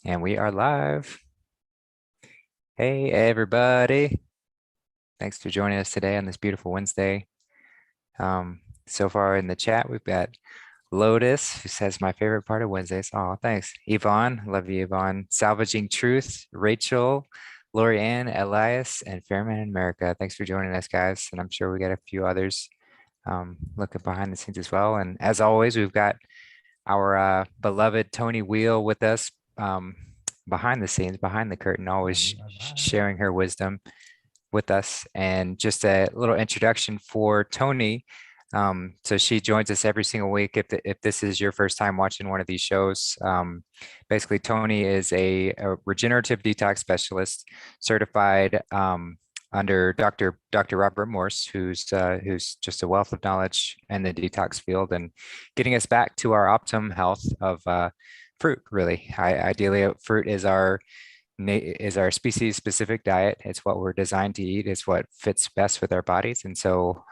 And we are live. Hey, everybody. Thanks for joining us today on this beautiful Wednesday. So far in the chat, we've got Lotus, who says my favorite part of Wednesdays. Oh, thanks. Yvonne, love you, Yvonne. Salvaging Truth, Rachel, Lori Ann, Elias, and Fairman in America. Thanks for joining us, guys. And I'm sure we got a few others looking behind the scenes as well. And as always, we've got our beloved Toni Weel with us behind the scenes, behind the curtain, always sharing her wisdom with us. And just a little introduction for Toni. So she joins us every single week. If this is your first time watching one of these shows, basically Toni is a regenerative detox specialist certified under Dr. Robert Morse, who's just a wealth of knowledge in the detox field and getting us back to our optimum health of fruit. Really, ideally, fruit is our species specific diet. It's what we're designed to eat. It's what fits best with our bodies. And so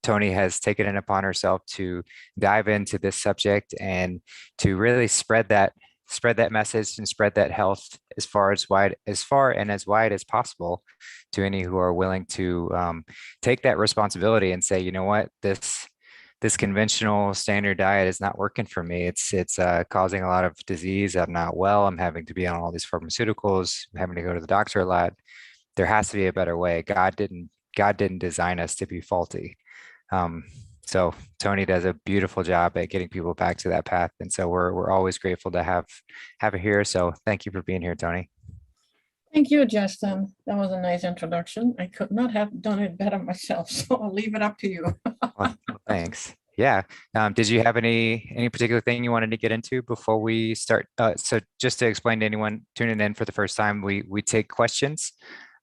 Toni has taken it upon herself to dive into this subject and to really spread that message and spread that health as far and as wide as possible to any who are willing to take that responsibility and say, you know what, this conventional standard diet is not working for me. It's causing a lot of disease. I'm not well. I'm having to be on all these pharmaceuticals. I'm having to go to the doctor a lot. There has to be a better way. God didn't design us to be faulty. So Toni does a beautiful job at getting people back to that path. And so we're always grateful to have her here. So thank you for being here, Toni. Thank you, Justin. That was a nice introduction. I could not have done it better myself, so I'll leave it up to you. Well, thanks. Yeah. Did you have any particular thing you wanted to get into before we start? So just to explain to anyone tuning in for the first time, we take questions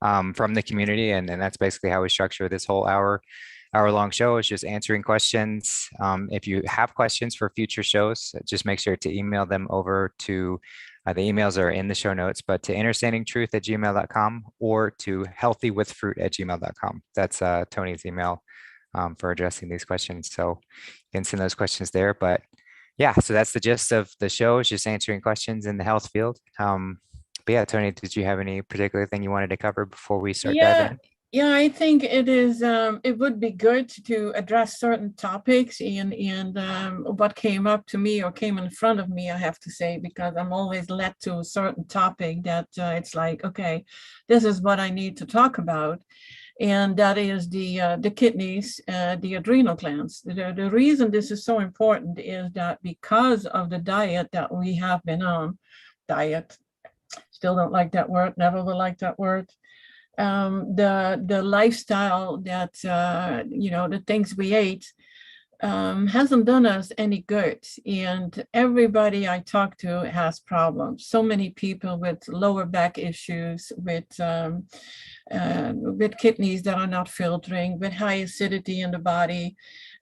from the community, and that's basically how we structure this whole hour-long show, is just answering questions. If you have questions for future shows, just make sure to email them over to the emails are in the show notes, but to understandingtruth@gmail.com or to healthywithfruit@gmail.com. That's Toni's email for addressing these questions. So you can send those questions there. But yeah, so that's the gist of the show, is just answering questions in the health field. But yeah, Toni, did you have any particular thing you wanted to cover before we start diving in? Yeah, I think it would be good to address certain topics and what came up to me or came in front of me, I have to say, because I'm always led to a certain topic that it's like, okay, this is what I need to talk about. And that is the kidneys, the adrenal glands. The reason this is so important is that because of the diet that we have been on, still don't like that word, never will like that word. The lifestyle that the things we ate hasn't done us any good, and everybody I talk to has problems. So many people with lower back issues, with kidneys that are not filtering, with high acidity in the body.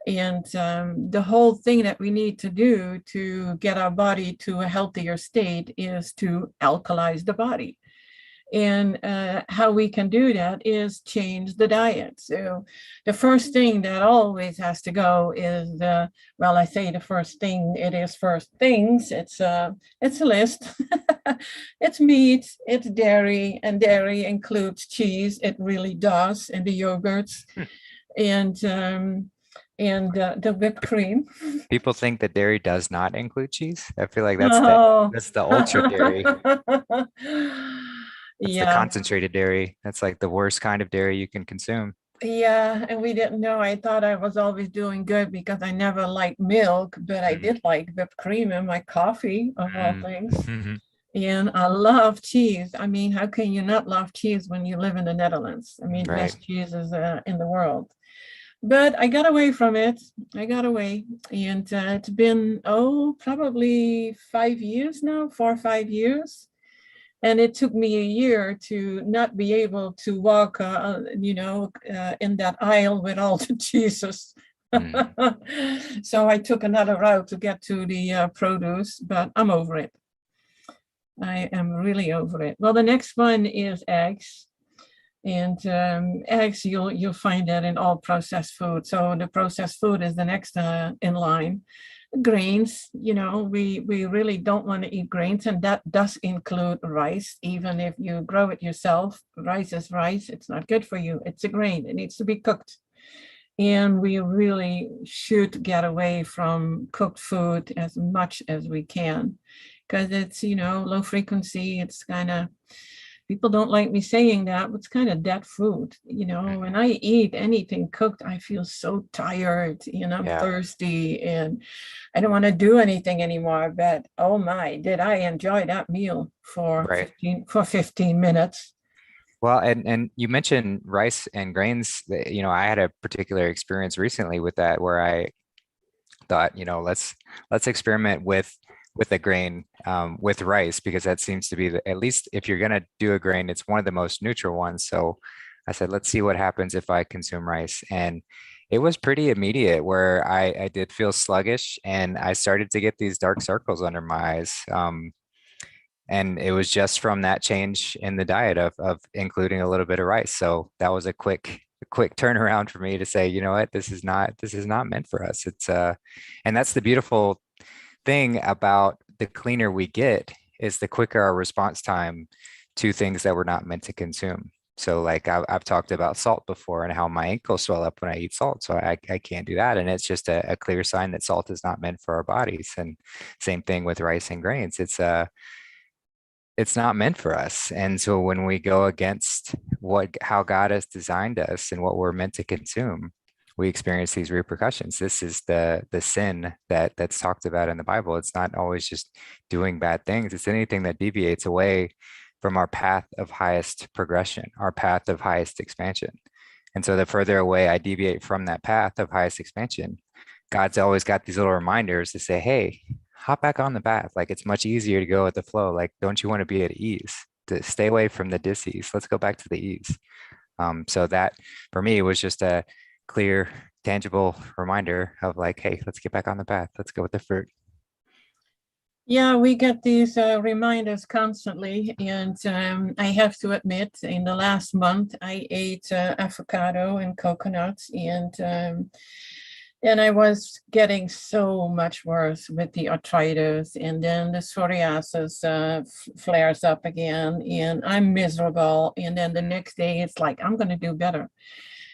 And the whole thing that we need to do to get our body to a healthier state is to alkalize the body. And how we can do that is change the diet. So the first thing that always has to go is I say the first thing, it is first things. It's a list. It's meat, it's dairy, and dairy includes cheese. It really does, and the yogurts, and the whipped cream. People think that dairy does not include cheese. I feel like that's the ultra dairy. That's the concentrated dairy. That's like the worst kind of dairy you can consume. Yeah, and we didn't know. I thought I was always doing good because I never liked milk, but I did like whipped cream in my coffee, of all things. And I love cheese. I mean, how can you not love cheese when you live in the Netherlands? I mean, best cheeses in the world. But I got away from it. And it's been, probably 5 years now, 4 or 5 years. And it took me a year to not be able to walk, in that aisle with all the cheeses. So I took another route to get to the produce, but I'm over it. I am really over it. Well, the next one is eggs. And eggs, you'll find that in all processed food. So the processed food is the next in line. Grains, we really don't want to eat grains, and that does include rice. Even if you grow it yourself, rice is rice. It's not good for you. It's a grain. It needs to be cooked. And we really should get away from cooked food as much as we can, because it's, low frequency. It's kind of, people don't like me saying that, but it's kind of dead food. When I eat anything cooked, I feel so tired and I'm thirsty and I don't want to do anything anymore. But oh my, did I enjoy that meal for Right. 15 minutes. Well, and you mentioned rice and grains. I had a particular experience recently with that where I thought, let's experiment with a grain, with rice, because that seems to be at least if you're gonna do a grain, it's one of the most neutral ones. So I said, let's see what happens if I consume rice. And it was pretty immediate where I did feel sluggish and I started to get these dark circles under my eyes. And it was just from that change in the diet of including a little bit of rice. So that was a quick turnaround for me to say, you know what, this is not meant for us. It's and that's the beautiful thing about the cleaner we get is the quicker our response time to things that we're not meant to consume. So like I've talked about salt before and how my ankles swell up when I eat salt. So I can't do that. And it's just a clear sign that salt is not meant for our bodies. And same thing with rice and grains. It's not meant for us. And so when we go against how God has designed us and what we're meant to consume, we experience these repercussions. This is the sin that's talked about in the Bible. It's not always just doing bad things. It's anything that deviates away from our path of highest progression, our path of highest expansion. And so the further away I deviate from that path of highest expansion, God's always got these little reminders to say, hey, hop back on the path. Like it's much easier to go with the flow. Like, don't you want to be at ease? To stay away from the dis-ease. Let's go back to the ease. So that for me was just a clear, tangible reminder of like, hey, let's get back on the path. Let's go with the fruit. Yeah, we get these reminders constantly. And I have to admit, in the last month, I ate avocado and coconuts, and I was getting so much worse with the arthritis, and then the psoriasis flares up again, and I'm miserable. And then the next day, it's like, I'm going to do better.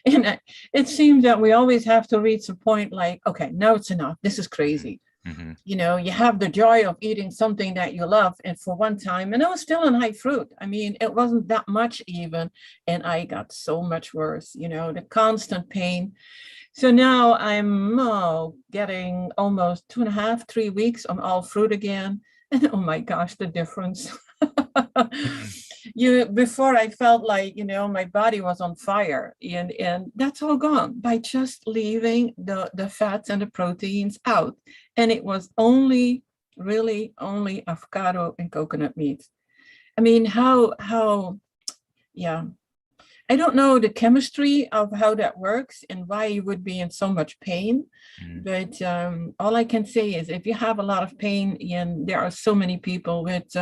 And it seems that we always have to reach a point like, okay, now it's enough. This is crazy. Mm-hmm. You have the joy of eating something that you love. And for one time, and I was still on high fruit. I mean, it wasn't that much even. And I got so much worse, the constant pain. So now I'm getting almost 2.5, 3 weeks on all fruit again. And oh my gosh, the difference. Before I felt like, my body was on fire, and that's all gone by just leaving the fats and the proteins out. And it was really only avocado and coconut meat. I mean, yeah. I don't know the chemistry of how that works and why you would be in so much pain. But all I can say is if you have a lot of pain, and there are so many people with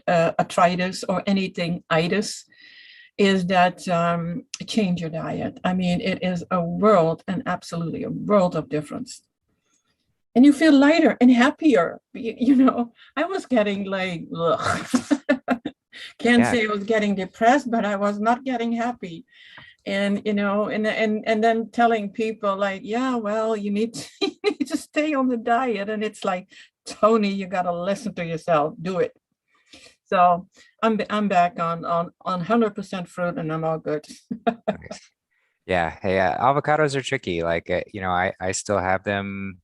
arthritis or anything itis, is that change your diet. I mean, it is absolutely a world of difference. And you feel lighter and happier. I was getting like, can't say I was getting depressed, but I was not getting happy. And and then telling people like, yeah, well, you need to stay on the diet. And it's like, Toni, you got to listen to yourself, do it. So I'm back on 100% fruit, and I'm all good. Nice. Yeah. Hey, avocados are tricky. Like, I still have them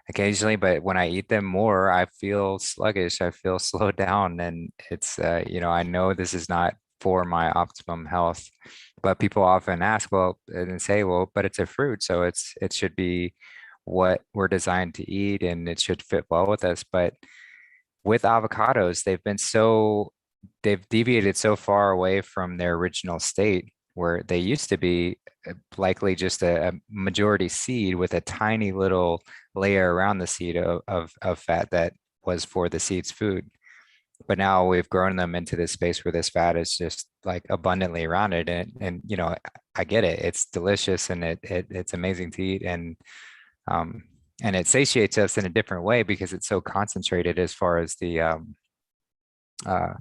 occasionally, but when I eat them more, I feel sluggish. I feel slowed down, and it's I know this is not for my optimum health. But people often ask, well, and say, well, but it's a fruit, so it should be what we're designed to eat, and it should fit well with us. But with avocados, they've deviated so far away from their original state where they used to be likely just a majority seed with a tiny little layer around the seed of fat that was for the seed's food. but now we've grown them into this space where this fat is just like abundantly around it. And you know, I get it. It's delicious and it's amazing to eat. Um, and it satiates us in a different way because it's so concentrated as far as uh,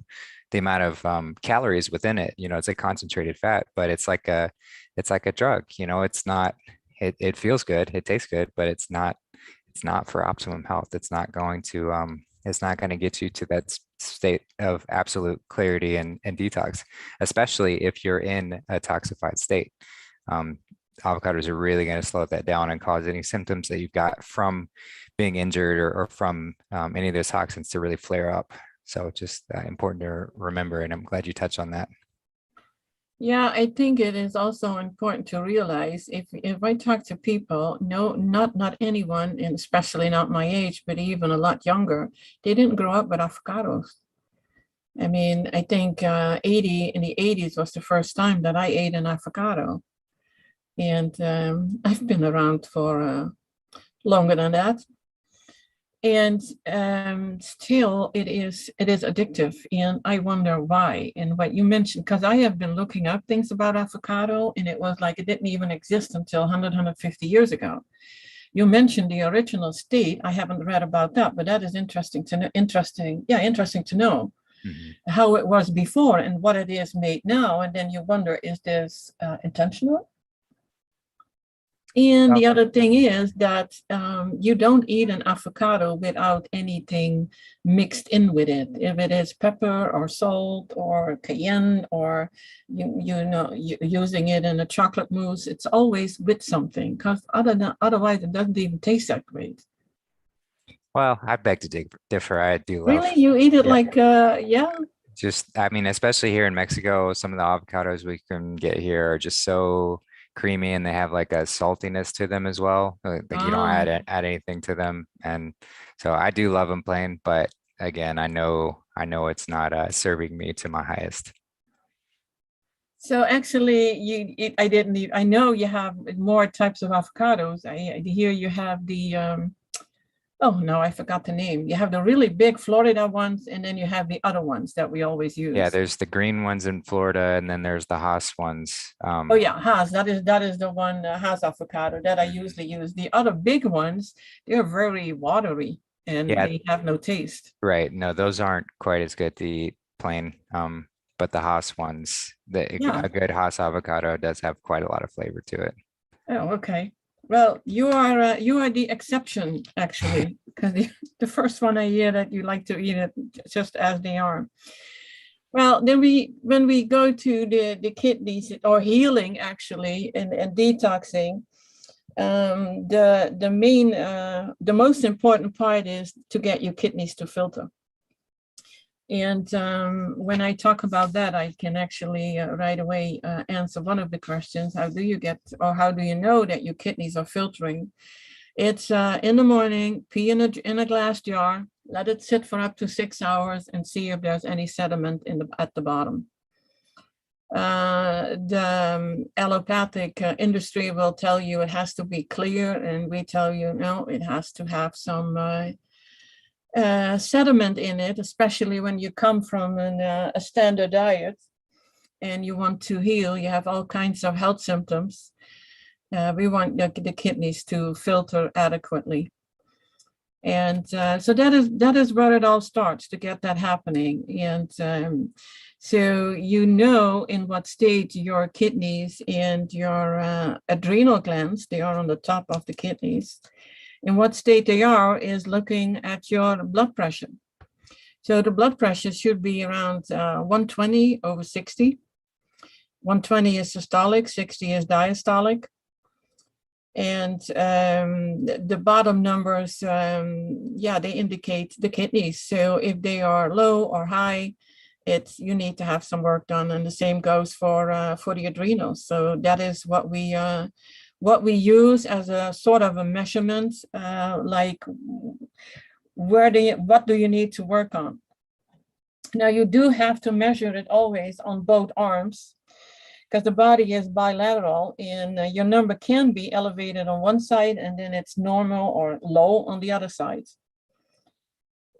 the amount of calories within it. You know, it's a concentrated fat, but it's like a drug. You know, it's not. It feels good, it tastes good, but it's not for optimum health. It's not going to get you to that state of absolute clarity and detox, especially if you're in a toxified state. Um, Avocados are really going to slow that down and cause any symptoms that you've got from being injured or from any of those toxins to really flare up. So just important to remember, and I'm glad you touched on that. Yeah, I think it is also important to realize if I talk to people, no, not anyone, and especially not my age, but even a lot younger, they didn't grow up with avocados. I mean, I think 80 in the 80s was the first time that I ate an avocado. And I've been around for longer than that. And still it is addictive. And I wonder why. And what you mentioned, because I have been looking up things about avocado, and it was like it didn't even exist until 100, 150 years ago. You mentioned the original state. I haven't read about that, but that is interesting to know. Interesting to know Mhm. how it was before and what it is made now. And then you wonder, is this intentional? And Well, the other thing is that you don't eat an avocado without anything mixed in with it. If it is pepper or salt or cayenne or using it in a chocolate mousse, it's always with something because otherwise it doesn't even taste that great. well, I beg to differ. I do Really, love, you eat it yeah, like yeah? just, I mean, especially here in Mexico, some of the avocados we can get here are just so creamy and they have like a saltiness to them as well. Like you don't Ah. add anything to them. And so I do love them plain, but again, I know it's not serving me to my highest. So actually, I didn't need. I know you have more types of avocados. I hear you have the oh no, I forgot the name. You have the really big Florida ones, and then you have the other ones that we always Yeah, use. there's the green ones in Florida and then there's the Haas ones. Oh yeah, Hass. That is the one Hass avocado that I Mhm. usually use. The other big ones, they're very watery and Yeah, they have no taste. right. No, those aren't quite as good to eat plain. But the Haas ones, Yeah. a good Haas avocado does have quite a lot of flavor to it. Oh, okay. Well, you are the exception actually, because the first one I hear that you like to eat it just as they are. Well, then when we go to the kidneys or healing actually and detoxing, the most important part is to get your kidneys to filter. And when I talk about that, I can actually right away answer one of the questions. How do you get, or how do you know that your kidneys are filtering? It's in the morning, pee in a glass jar, let it sit for up to 6 hours and see if there's any sediment at the bottom. The allopathic industry will tell you it has to be clear, and we tell you no, it has to have some sediment in it, especially when you come from a standard diet and you want to heal. You have all kinds of health symptoms. We want the kidneys to filter adequately. And so that is where it all starts to get that happening. And so you know in what state your kidneys and your adrenal glands, they are on the top of the kidneys. In what state they are is looking at your blood pressure. So the blood pressure should be around 120 over 60. 120 is systolic, 60 is diastolic. And the bottom numbers, they indicate the kidneys. So if they are low or high, you need to have some work done, and the same goes for the adrenals. So that is what we use as a sort of a measurement, like what do you need to work on? Now you do have to measure it always on both arms, because the body is bilateral, and your number can be elevated on one side and then it's normal or low on the other side.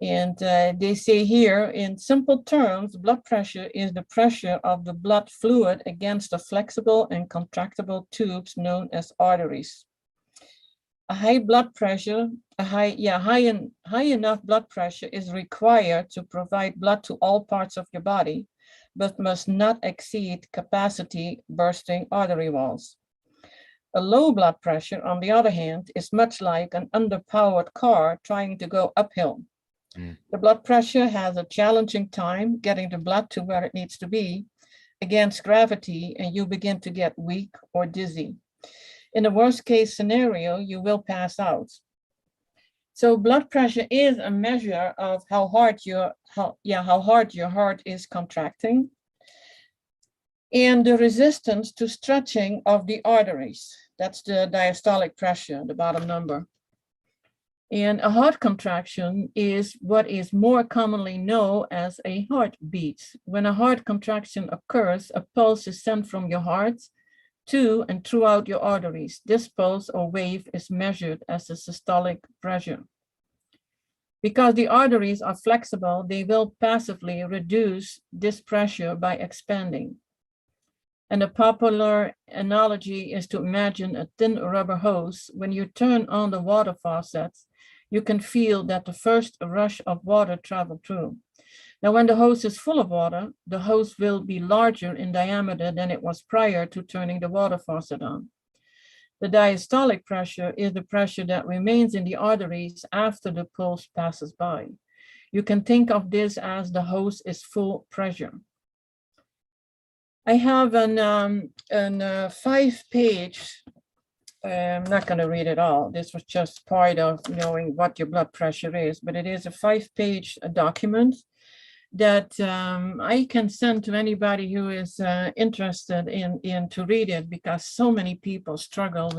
And they say here, in simple terms, blood pressure is the pressure of the blood fluid against the flexible and contractible tubes known as arteries. A high blood pressure, high enough blood pressure is required to provide blood to all parts of your body, but must not exceed capacity bursting artery walls. A low blood pressure, on the other hand, is much like an underpowered car trying to go uphill. The blood pressure has a challenging time getting the blood to where it needs to be against gravity, and you begin to get weak or dizzy. In the worst case scenario, you will pass out. So blood pressure is a measure of how hard your heart is contracting, and the resistance to stretching of the arteries. That's the diastolic pressure, the bottom number. And a heart contraction is what is more commonly known as a heartbeat. When a heart contraction occurs, a pulse is sent from your heart to and throughout your arteries. This pulse or wave is measured as a systolic pressure. Because the arteries are flexible, they will passively reduce this pressure by expanding. And a popular analogy is to imagine a thin rubber hose. When you turn on the water faucet, you can feel that the first rush of water travel through. Now, when the hose is full of water, the hose will be larger in diameter than it was prior to turning the water faucet on. The diastolic pressure is the pressure that remains in the arteries after the pulse passes by. You can think of this as the hose is full pressure. I have a 5-page, I'm not going to read it all. This was just part of knowing what your blood pressure is, but it is a 5-page document that I can send to anybody who is interested in to read it, because so many people struggle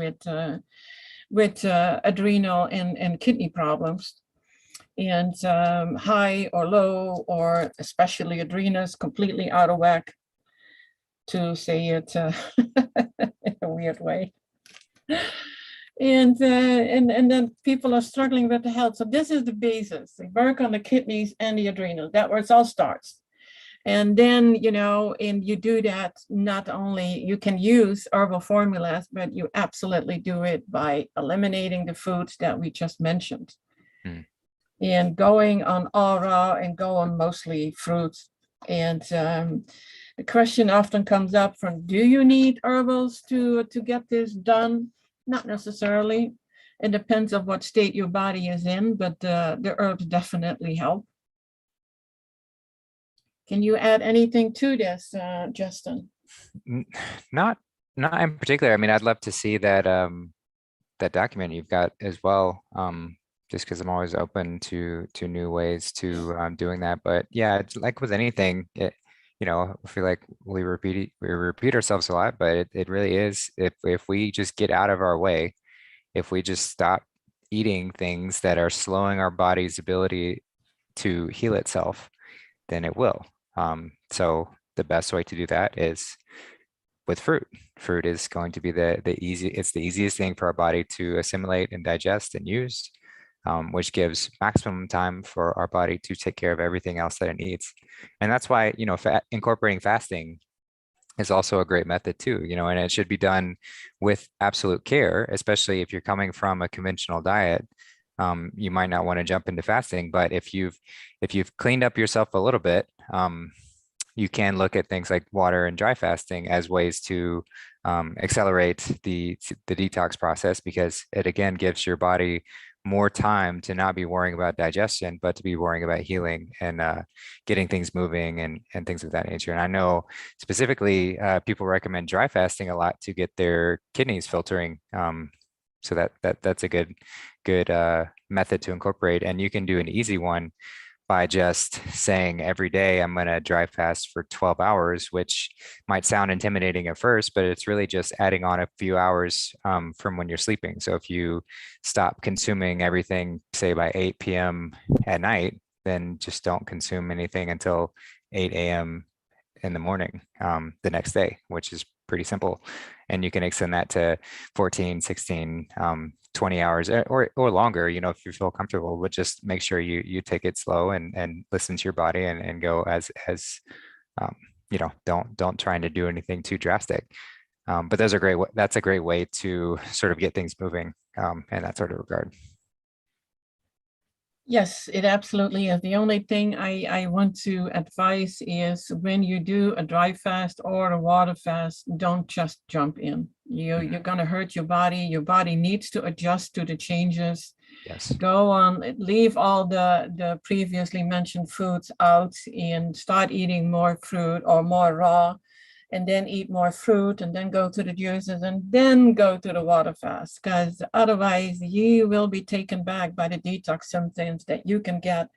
with adrenal and kidney problems, and high or low, or especially adrenals completely out of whack, to say it in a weird way. And then people are struggling with the health. So this is the basis. They work on the kidneys and the adrenals. That's where it all starts. And then, and you do that, not only you can use herbal formulas, but you absolutely do it by eliminating the foods that we just mentioned. And going on all raw and go on mostly fruits. And the question often comes up from, do you need herbals to get this done? Not necessarily. It depends on what state your body is in, but the herbs definitely help. Can you add anything to this, Justin? Not in particular. I mean, I'd love to see that that document you've got as well. Just because I'm always open to new ways to doing that. But yeah, it's like with anything, I feel like we repeat ourselves a lot, but it really is, if we just get out of our way, if we just stop eating things that are slowing our body's ability to heal itself, then it will. So the best way to do that is with fruit. Fruit is going to be it's the easiest thing for our body to assimilate and digest and use, which gives maximum time for our body to take care of everything else that it needs. And that's why, incorporating fasting is also a great method too, and it should be done with absolute care, especially if you're coming from a conventional diet. You might not want to jump into fasting, but if you've cleaned up yourself a little bit, you can look at things like water and dry fasting as ways to accelerate the detox process, because it again gives your body more time to not be worrying about digestion, but to be worrying about healing and getting things moving and things of that nature. And I know specifically people recommend dry fasting a lot to get their kidneys filtering. So that's a good method to incorporate. And you can do an easy one by just saying every day I'm going to dry fast for 12 hours, which might sound intimidating at first, but it's really just adding on a few hours from when you're sleeping. So if you stop consuming everything, say by 8 p.m. at night, then just don't consume anything until 8 a.m. in the morning the next day, which is pretty simple. And you can extend that to 14, 16, 20 hours or longer, if you feel comfortable, but just make sure you take it slow and listen to your body and go as um, don't trying to do anything too drastic. But that's a great way to sort of get things moving in that sort of regard. Yes, it absolutely is. The only thing I want to advise is when you do a dry fast or a water fast, don't just jump in. You're going to hurt your body. Your body needs to adjust to the changes. Yes. Go on, leave all the previously mentioned foods out and start eating more fruit or more raw, and then eat more fruit, and then go to the juices, and then go to the water fast, because otherwise you will be taken back by the detox symptoms that you can get,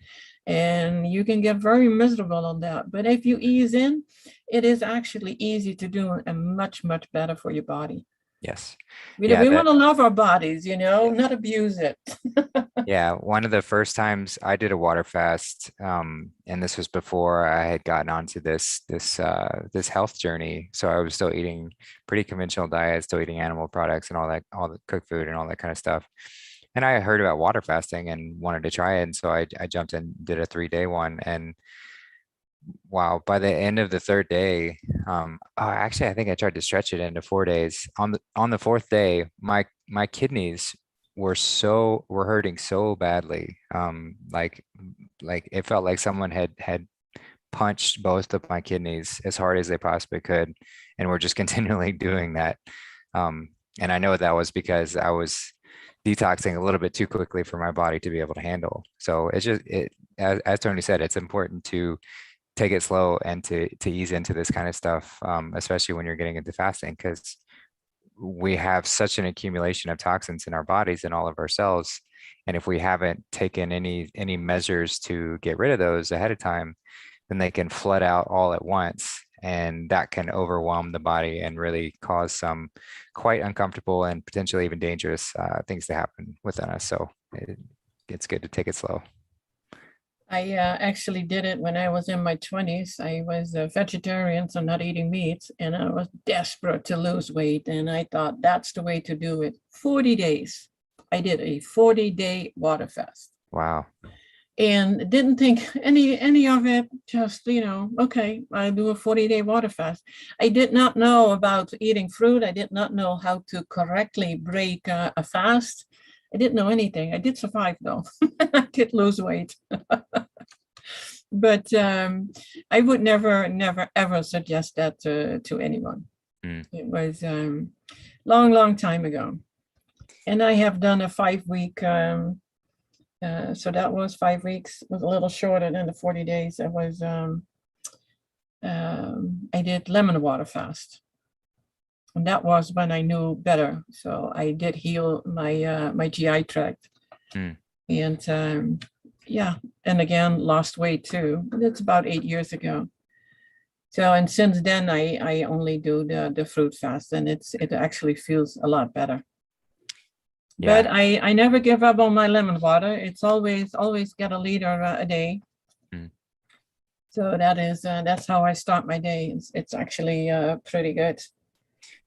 and you can get very miserable on that. But if you ease in, it is actually easy to do and much, much better for your body. Yes. We Yeah, want to love our bodies, yes. not abuse it. Yeah, one of the first times I did a water fast, and this was before I had gotten onto this health journey. So I was still eating pretty conventional diet, still eating animal products and all the cooked food and all that kind of stuff. And I heard about water fasting and wanted to try it, and so I jumped in, did a 3-day one, and wow, by the end of the third day, actually I think I tried to stretch it into 4 days. On the fourth day, my kidneys were hurting so badly. Like it felt like someone had punched both of my kidneys as hard as they possibly could, and were just continually doing that. And I know that was because I was detoxing a little bit too quickly for my body to be able to handle. So as Toni said, it's important to take it slow and to ease into this kind of stuff, especially when you're getting into fasting, because we have such an accumulation of toxins in our bodies and all of our cells. And if we haven't taken any measures to get rid of those ahead of time, then they can flood out all at once. And that can overwhelm the body and really cause some quite uncomfortable and potentially even dangerous things to happen within us. So it's good to take it slow. I actually did it when I was in my 20s. I was a vegetarian, so not eating meat, and I was desperate to lose weight. And I thought that's the way to do it. 40 days. I did a 40-day water fast. Wow. And didn't think any of it, just, okay, I do a 40-day water fast. I did not know about eating fruit. I did not know how to correctly break a fast. I didn't know anything. I did survive though. I did lose weight. But I would never, ever suggest that to anyone. It was long time ago. And I have done a 5-week, so that was 5 weeks, was a little shorter than the 40 days. It was, I did lemon water fast. And that was when I knew better. So I did heal my my GI tract. And yeah, and again, lost weight too. That's about 8 years ago. So, and since then I only do the fruit fast, and it actually feels a lot better. Yeah. But I never give up on my lemon water. It's always get a liter a day. So that's how I start my day. It's actually pretty good.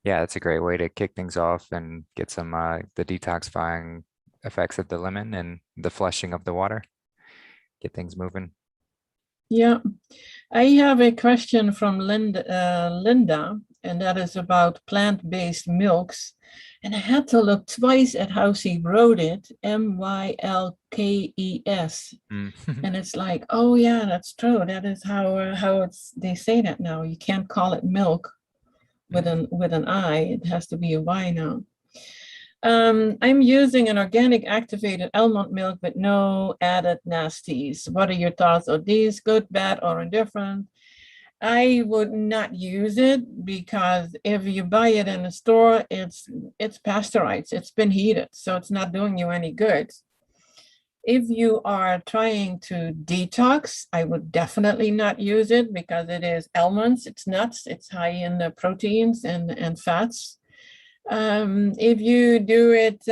Yeah, that's a great way to kick things off and get some the detoxifying effects of the lemon and the flushing of the water. Get things moving. Yeah, I have a question from Linda, and that is about plant-based milks. And I had to look twice at how she wrote it, Mylkes. And it's like, oh yeah, that's true. That is how they say that now. You can't call it milk with an I. It has to be a Y now. I'm using an organic activated almond milk with no added nasties. What are your thoughts on these? Good, bad, or indifferent? I would not use it, because if you buy it in a store, it's pasteurized. It's been heated, so it's not doing you any good. If you are trying to detox, I would definitely not use it, because it is almonds, it's nuts, it's high in the proteins and fats. If you do it,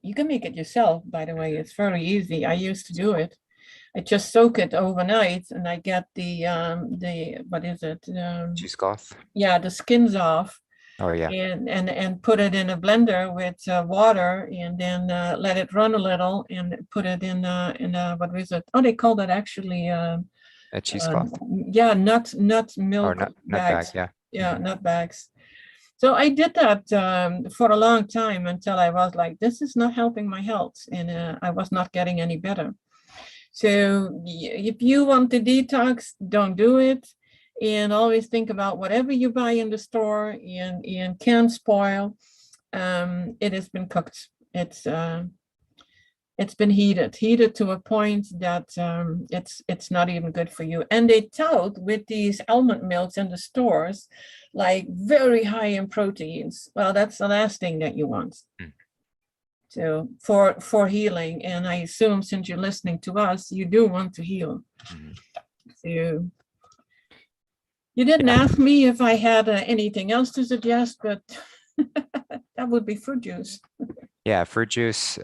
you can make it yourself, by the way. It's very easy. I used to do it. I just soak it overnight, and I get the what is it? Cheesecloth. Yeah, the skins off. Oh yeah. and put it in a blender with water, and then let it run a little, and put it in a what is it? Oh, they call that actually A cheesecloth yeah, nut or milk nut bag. bags. Yeah. Yeah, Mhm. nut bags. So I did that for a long time until I was like, this is not helping my health, and I was not getting any better. So if you want to detox, don't do it. And always think about whatever you buy in the store and can spoil. It has been cooked. It's been heated to a point that it's not even good for you. And they tout with these almond milks in the stores, like very high in proteins. Well, that's the last thing that you want. Mm. So for healing, and I assume since you're listening to us, you do want to heal. Mhm. So you didn't Yeah. ask me if I had anything else to suggest, but that would be fruit juice. Yeah. Fruit juice.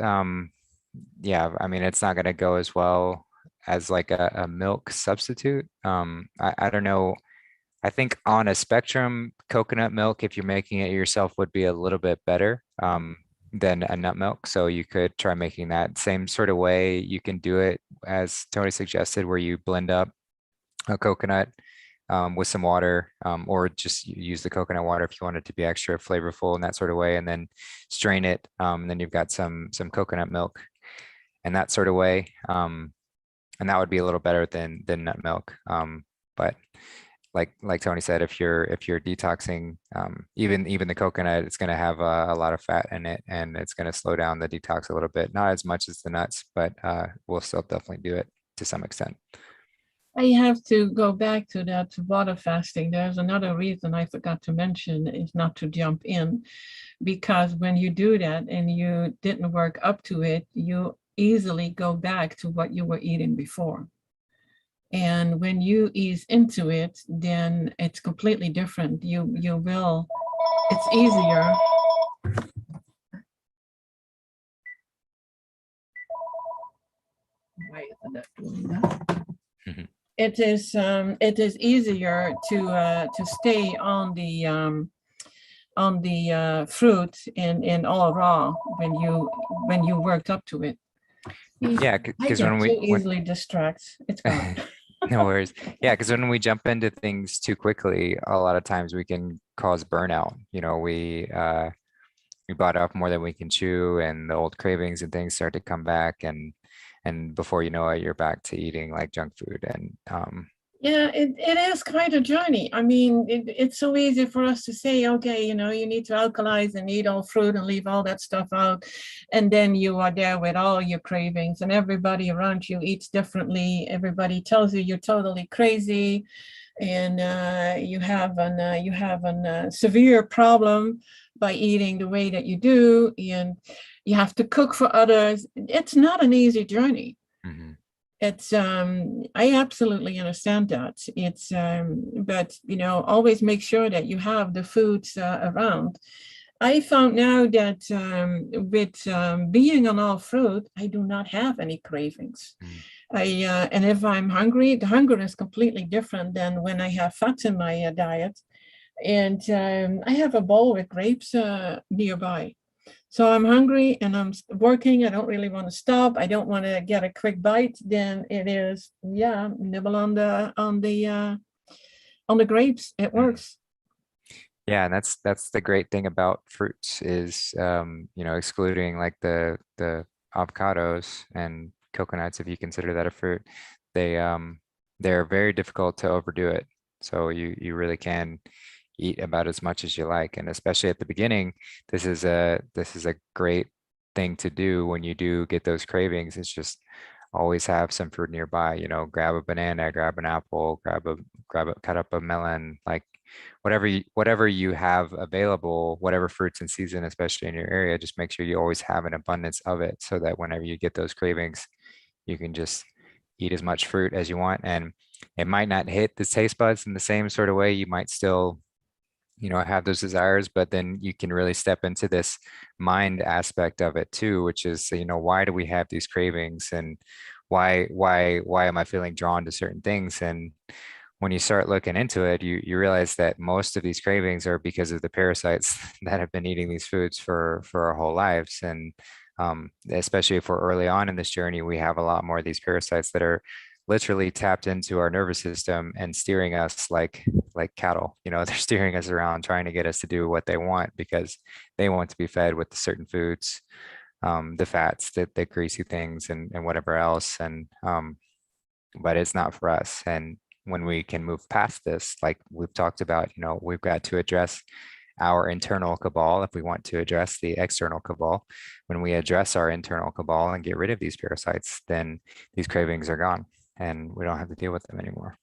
Yeah. I mean, it's not going to go as well as like a milk substitute. I don't know. I think on a spectrum, coconut milk, if you're making it yourself, would be a little bit better than a nut milk. So you could try making that same sort of way. You can do it as Tony suggested, where you blend up a coconut with some water, or just use the coconut water if you want it to be extra flavorful in that sort of way, and then strain it. And then you've got some coconut milk and that sort of way. And that would be a little better than nut milk. But like Tony said, if you're detoxing, even the coconut, it's going to have a lot of fat in it, and it's going to slow down the detox a little bit. Not as much as the nuts, but we'll still definitely do it to some extent. I have to go back to that water fasting. There's another reason I forgot to mention is not to jump in, because when you do that and you didn't work up to it, you easily go back to what you were eating before. And when you ease into it, then it's completely different. You will, it's easier. Why isn't that doing that? Mhm. It is easier to stay on the fruit in all raw when you worked up to it. Yeah, I because get too easily distracted. It's gone. no worries. Yeah, because when we jump into things too quickly, a lot of times we can cause burnout. We bite off more than we can chew, and the old cravings and things start to come back, and before you know it, you're back to eating like junk food. And Yeah, it is quite a journey. I mean, it's so easy for us to say, okay, you need to alkalize and eat all fruit and leave all that stuff out. And then you are there with all your cravings, and everybody around you eats differently. Everybody tells you you're totally crazy, and you have a severe problem by eating the way that you do, and you have to cook for others. It's not an easy journey. mhm. It's I absolutely understand that. It's but always make sure that you have the foods around. I found now that with being on all fruit, I do not have any cravings. Mm. And if I'm hungry, the hunger is completely different than when I have fat in my diet. And I have a bowl with grapes nearby. So I'm hungry and I'm working. I don't really want to stop. I don't want to get a quick bite. Then it is, yeah, nibble on the grapes. It Mm. works. Yeah, and that's the great thing about fruits is excluding like the avocados and coconuts, if you consider that a fruit, they they're very difficult to overdo it. So you really can eat about as much as you like. And especially at the beginning, this is a great thing to do when you do get those cravings. It's just always have some fruit nearby, grab a banana, grab an apple, cut up a melon, like whatever you have available, whatever fruits in season, especially in your area, just make sure you always have an abundance of it so that whenever you get those cravings, you can just eat as much fruit as you want. And it might not hit the taste buds in the same sort of way. You might still have those desires, but then you can really step into this mind aspect of it too, which is, why do we have these cravings, and why am I feeling drawn to certain things? And when you start looking into it, you realize that most of these cravings are because of the parasites that have been eating these foods for our whole lives. And especially if we're early on in this journey, we have a lot more of these parasites that are literally tapped into our nervous system and steering us like cattle. You know, they're steering us around, trying to get us to do what they want because they want to be fed with certain foods, the fats, the greasy things, and whatever else. And but it's not for us. And when we can move past this, like we've talked about, you know, we've got to address our internal cabal if we want to address the external cabal. When we address our internal cabal and get rid of these parasites, then these cravings are gone and we don't have to deal with them anymore.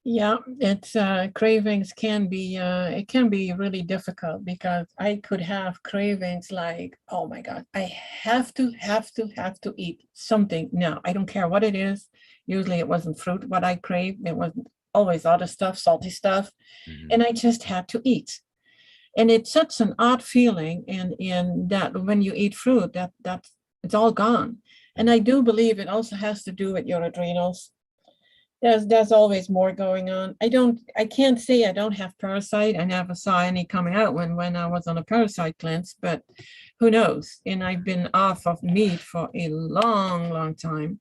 Yeah, it's cravings can be it can be really difficult because I could have cravings like, oh my God, I have to eat something now. I don't care what it is. Usually it wasn't fruit what I craved. It was always other stuff, salty stuff, and I just had to eat. And it's such an odd feeling in that when you eat fruit, that it's all gone. And I do believe it also has to do with your adrenals. There's always more going on. I can't say I don't have parasite. I never saw any coming out when I was on a parasite cleanse, but who knows? And I've been off of meat for a long time.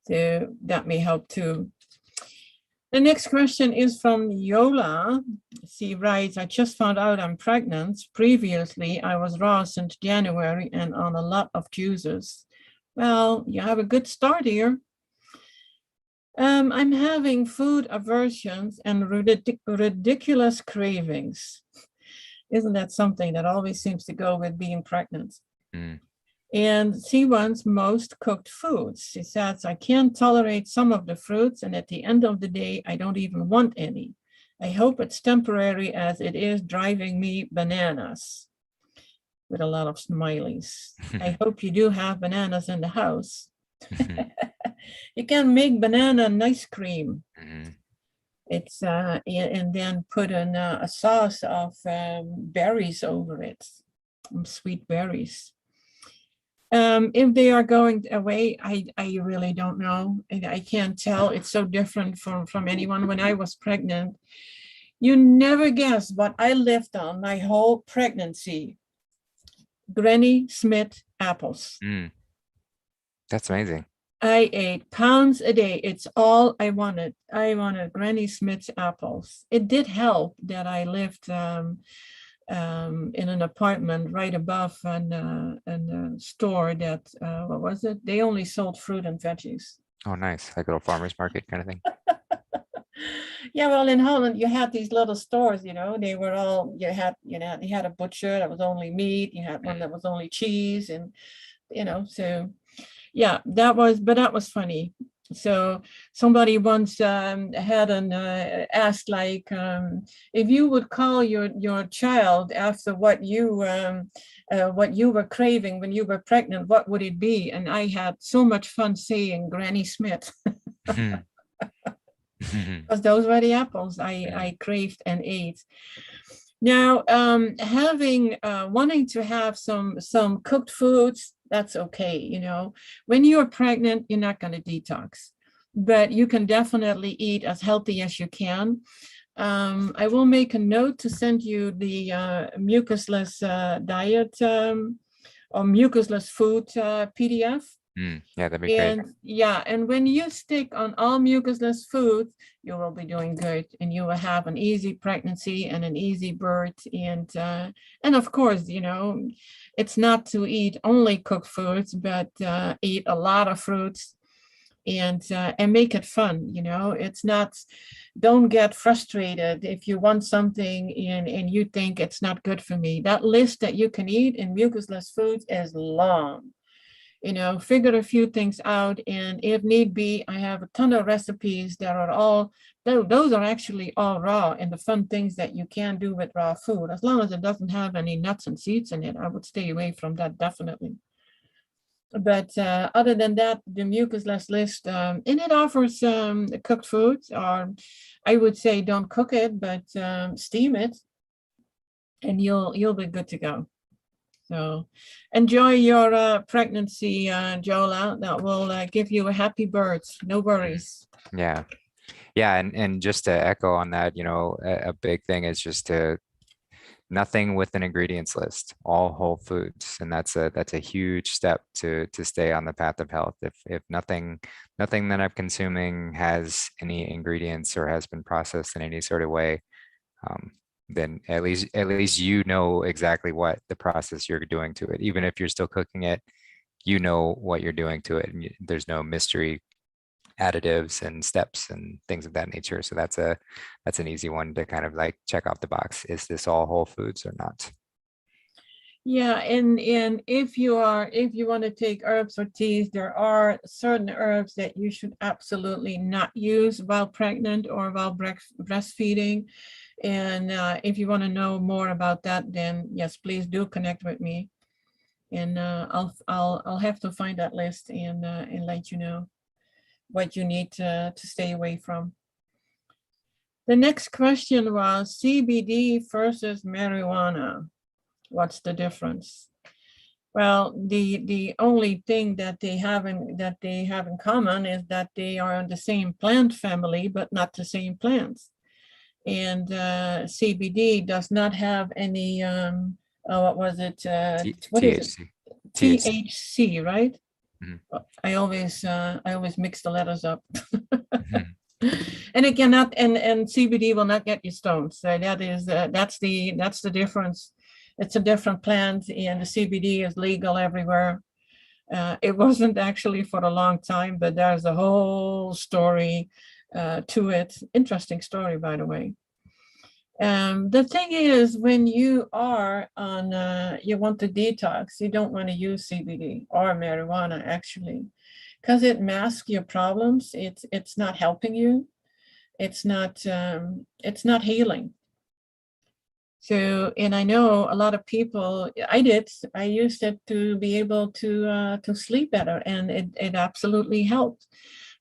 So that may help too. The next question is from Yola. She writes, I just found out I'm pregnant. Previously, I was raw since January and on a lot of juices. Well, you have a good start here. I'm having food aversions and ridiculous cravings. Isn't that something that always seems to go with being pregnant? Mm. And she wants most cooked foods. She says, I can't tolerate some of the fruits, and at the end of the day, I don't even want any. I hope it's temporary as it is driving me bananas. With a lot of smileys. I hope you do have bananas in the house. You can make banana ice cream. It's and then put in a sauce of berries over it, sweet berries. If they are going away, I really don't know. I can't tell. It's so different from anyone. When I was pregnant, you never guess what I lived on my whole pregnancy. Granny Smith apples. That's amazing. I ate pounds a day. It's all I wanted. I wanted Granny Smith's apples. It did help that I lived in an apartment right above a store that, what was it? They only sold fruit and veggies. Oh, nice. Like a little farmer's market kind of thing. Yeah, well, in Holland, you had these little stores, you know, they were all, you had a butcher that was only meat. You had one that was only cheese and, you know, so yeah, that was funny. So somebody once had asked like, if you would call your child after what you were craving when you were pregnant, what would it be? And I had so much fun saying Granny Smith. Because those were the apples I craved and ate. Now, wanting to have some cooked foods, that's okay. You know, when you're pregnant, you're not going to detox, but you can definitely eat as healthy as you can. I will make a note to send you the mucusless diet or mucusless food PDF. Yeah, that'd be great. And when you stick on all mucusless foods, you will be doing good, and you will have an easy pregnancy and an easy birth. And of course, you know, it's not to eat only cooked foods, but eat a lot of fruits and make it fun. You know, it's not. Don't get frustrated if you want something and you think it's not good for me. That list that you can eat in mucusless foods is long. You know, figure a few things out, and if need be, I have a ton of recipes that are all, those are actually all raw, and the fun things that you can do with raw food, as long as it doesn't have any nuts and seeds in it, I would stay away from that definitely. But other than that, the mucusless list, and it offers cooked foods, or I would say don't cook it, but steam it, and you'll be good to go. So enjoy your pregnancy, Jola. That will give you a happy birth. No worries. Yeah. Yeah. And just to echo on that, a big thing is just to nothing with an ingredients list, all whole foods. And that's a huge step to stay on the path of health. If nothing that I'm consuming has any ingredients or has been processed in any sort of way, um, then at least you know exactly what the process you're doing to it. Even if you're still cooking it, you know what you're doing to it, and there's no mystery additives and steps and things of that nature. So that's an easy one to kind of like check off the box. Is this all whole foods or not? Yeah, and if you want to take herbs or teas, there are certain herbs that you should absolutely not use while pregnant or while breastfeeding. And if you want to know more about that, then yes, please do connect with me, and I'll have to find that list and let you know what you need to stay away from. The next question was CBD versus marijuana. What's the difference? Well, the only thing that they have in common is that they are in the same plant family, but not the same plants. And CBD does not have any what was it? What is it? THC. THC. THC, right? Mhm. I always mix the letters up. Mhm. And it cannot, and CBD will not get you stoned. So that's the difference. It's a different plant, and the CBD is legal everywhere. It wasn't actually for a long time, but there's a whole story to it. Interesting story, by the way. The thing is, when you are on, you want to detox, you don't want to use CBD or marijuana actually, because it masks your problems. It's not helping you. It's not healing. So, and I know a lot of people, I used it to be able to sleep better, and it absolutely helped.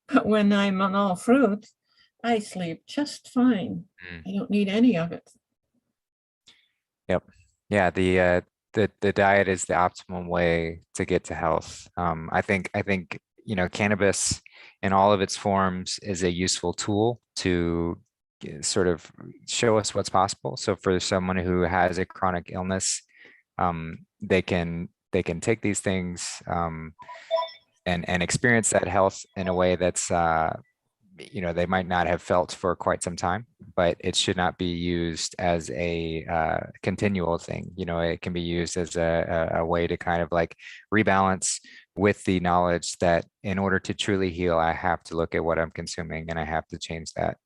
But when I'm on all fruit, I sleep just fine. Mm. I don't need any of it. Yep. Yeah, the diet is the optimum way to get to health. I think cannabis in all of its forms is a useful tool to sort of show us what's possible. So for someone who has a chronic illness, they can take these things and experience that health in a way that's they might not have felt for quite some time, but it should not be used as a continual thing. It can be used as a way to kind of like rebalance with the knowledge that in order to truly heal, I have to look at what I'm consuming and I have to change that.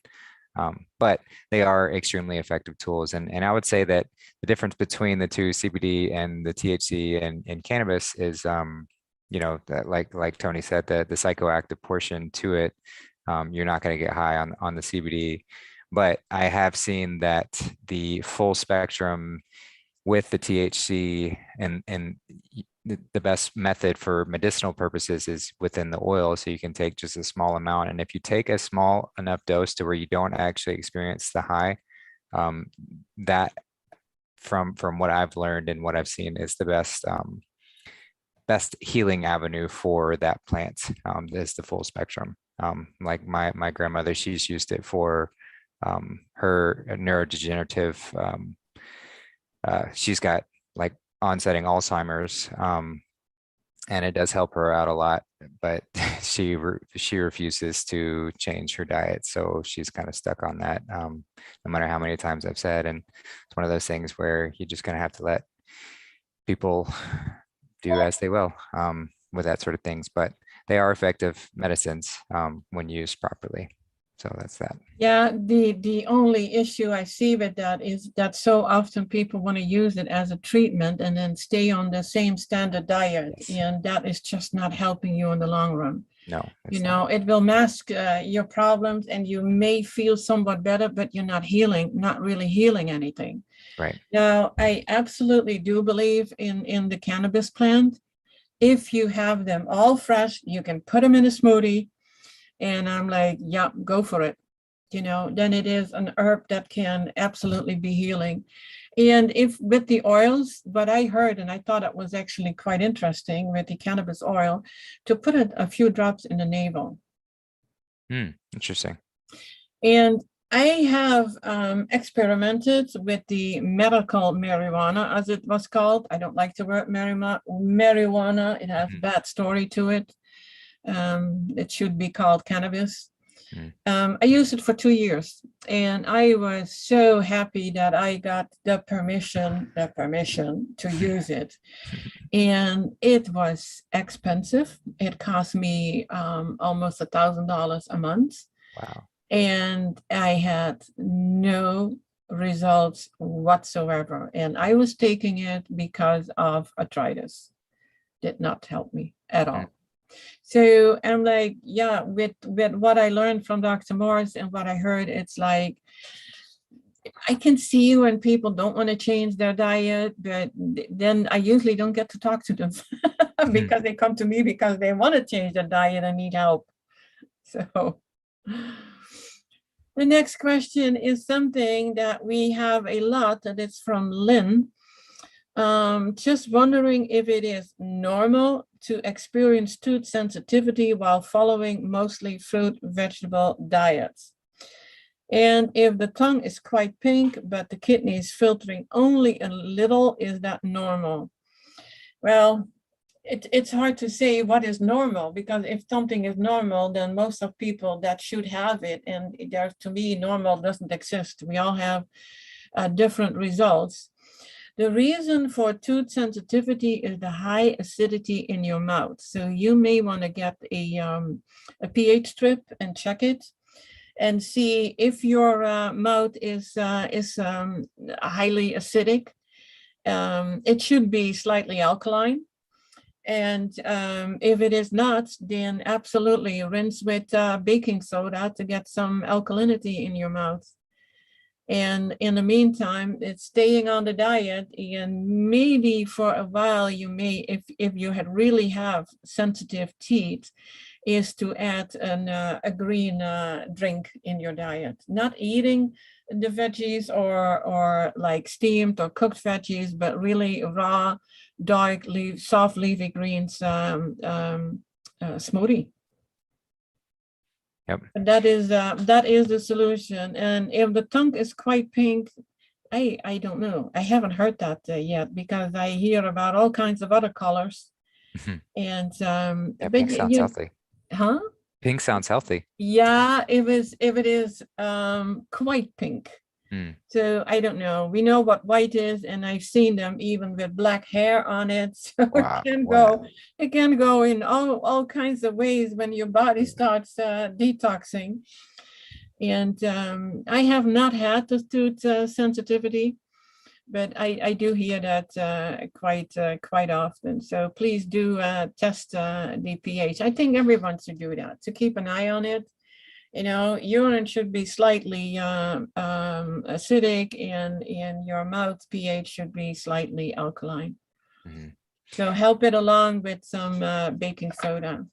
But they are extremely effective tools. And I would say that the difference between the two, CBD and the THC and cannabis, is, that like Tony said, the psychoactive portion to it. You're not going to get high on the CBD, but I have seen that the full spectrum with the THC and the best method for medicinal purposes is within the oil. So you can take just a small amount. And if you take a small enough dose to where you don't actually experience the high, that from what I've learned and what I've seen is the best healing avenue for that plant, is the full spectrum. Like my grandmother, she's used it for her neurodegenerative. She's got like onsetting Alzheimer's, and it does help her out a lot. But she refuses to change her diet, so she's kind of stuck on that. No matter how many times I've said, and it's one of those things where you're just gonna have to let people do as they will with that sort of things. But they are effective medicines when used properly. So that's that. Yeah, the only issue I see with that is that so often people want to use it as a treatment and then stay on the same standard diet, Yes. and that is just not helping you in the long run. No, it's not. It will mask your problems, and you may feel somewhat better, but you're not really healing anything. Right. Now, I absolutely do believe in the cannabis plant. If you have them all fresh, you can put them in a smoothie. And I'm like, yeah, go for it. Then it is an herb that can absolutely be healing. And if with the oils, what I heard, and I thought it was actually quite interesting with the cannabis oil, to put a few drops in the navel. Interesting. And I have experimented with the medical marijuana, as it was called. I don't like the word marijuana. It has a bad story to it. It should be called cannabis. I used it for 2 years, and I was so happy that I got the permission to use it. And it was expensive. It cost me almost $1,000 a month. Wow. And I had no results whatsoever. And I was taking it because of arthritis. Did not help me at all. So I'm like, yeah, with what I learned from Dr. Morse and what I heard, it's like, I can see when people don't want to change their diet, but then I usually don't get to talk to them because they come to me because they want to change their diet and need help. So the next question is something that we have a lot, and it's from Lynn. Just wondering if it is normal to experience tooth sensitivity while following mostly fruit vegetable diets. And if the tongue is quite pink, but the kidney is filtering only a little, is that normal? Well, it's hard to say what is normal, because if something is normal, then most of people that should have it, and there, to me, normal doesn't exist. We all have different results. The reason for tooth sensitivity is the high acidity in your mouth. So you may want to get a pH strip and check it and see if your mouth is highly acidic. It should be slightly alkaline. And if it is not, then absolutely rinse with baking soda to get some alkalinity in your mouth. And in the meantime, it's staying on the diet, and maybe for a while you may, if you had really have sensitive teeth, is to add a green drink in your diet. Not eating the veggies or like steamed or cooked veggies, but really raw, dark leaf, soft leafy greens smoothie. Yep. That is the solution. And if the tongue is quite pink, I don't know. I haven't heard that yet, because I hear about all kinds of other colors. And yeah, pink sounds healthy. Huh? Pink sounds healthy. Yeah, if it is quite pink. So I don't know. We know what white is, and I've seen them even with black hair on it. So Wow. it can go in all kinds of ways when your body starts detoxing. And I have not had the tooth sensitivity, but I do hear that quite often. So please do test the pH. I think everyone should do that, to keep an eye on it. You know, urine should be slightly acidic, and your mouth pH should be slightly alkaline. So help it along with some baking soda.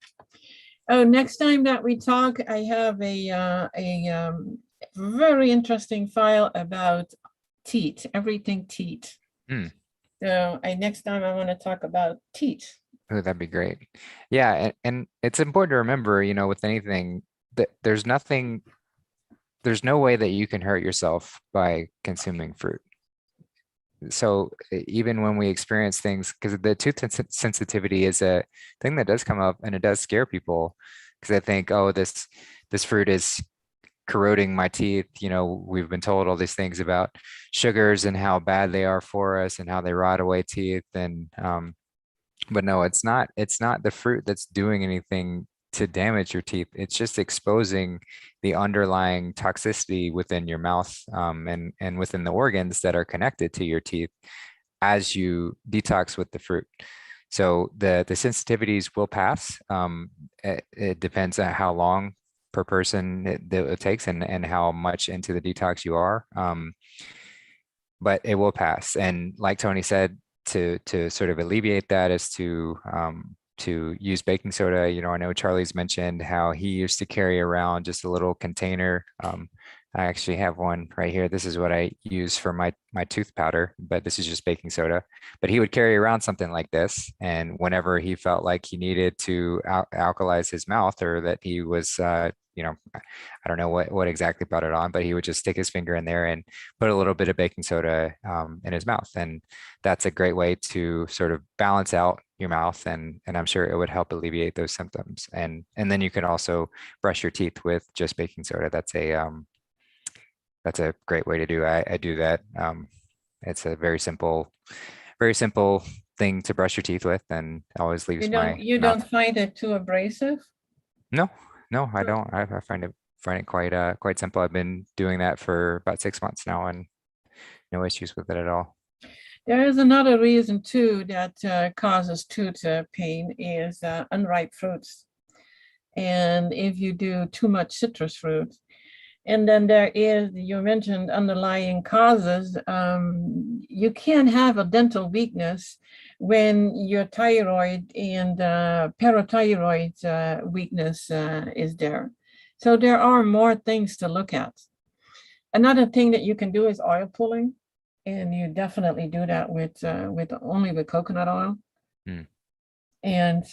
Oh, next time that we talk, I have a very interesting file about teeth, everything teeth. So next time I want to talk about teeth. Oh, that'd be great. Yeah, and it's important to remember, you know, with anything, that there's no way that you can hurt yourself by consuming fruit. So even when we experience things, because the tooth sensitivity is a thing that does come up, and it does scare people, because they think, oh, this fruit is corroding my teeth. You know, we've been told all these things about sugars and how bad they are for us and how they rot away teeth. And but no, it's not the fruit that's doing anything to damage your teeth. It's just exposing the underlying toxicity within your mouth and within the organs that are connected to your teeth as you detox with the fruit. So the sensitivities will pass. It depends on how long per person it takes, and how much into the detox you are. But it will pass. And like Toni said, to sort of alleviate that is to use baking soda. You know, I know Charlie's mentioned how he used to carry around just a little container I actually have one right here. This is what I use for my tooth powder, but this is just baking soda. But he would carry around something like this, and whenever he felt like he needed to alkalize his mouth, or that he was, I don't know what exactly brought it on, but he would just stick his finger in there and put a little bit of baking soda in his mouth, and that's a great way to sort of balance out your mouth, and I'm sure it would help alleviate those symptoms. And then you can also brush your teeth with just baking soda. That's a great way to do. I do that. It's a very simple thing to brush your teeth with, and always leaves my You mouth. don't find it too abrasive? No, no, I Hmm. don't. I find it quite simple. I've been doing that for about 6 months now, and no issues with it at all. There is another reason too that causes tooth pain is unripe fruits. And if you do too much citrus fruit, and then there is, you mentioned underlying causes. You can have a dental weakness when your thyroid and parathyroid weakness is there. So there are more things to look at. Another thing that you can do is oil pulling, and you definitely do that with only with coconut oil. Mm, And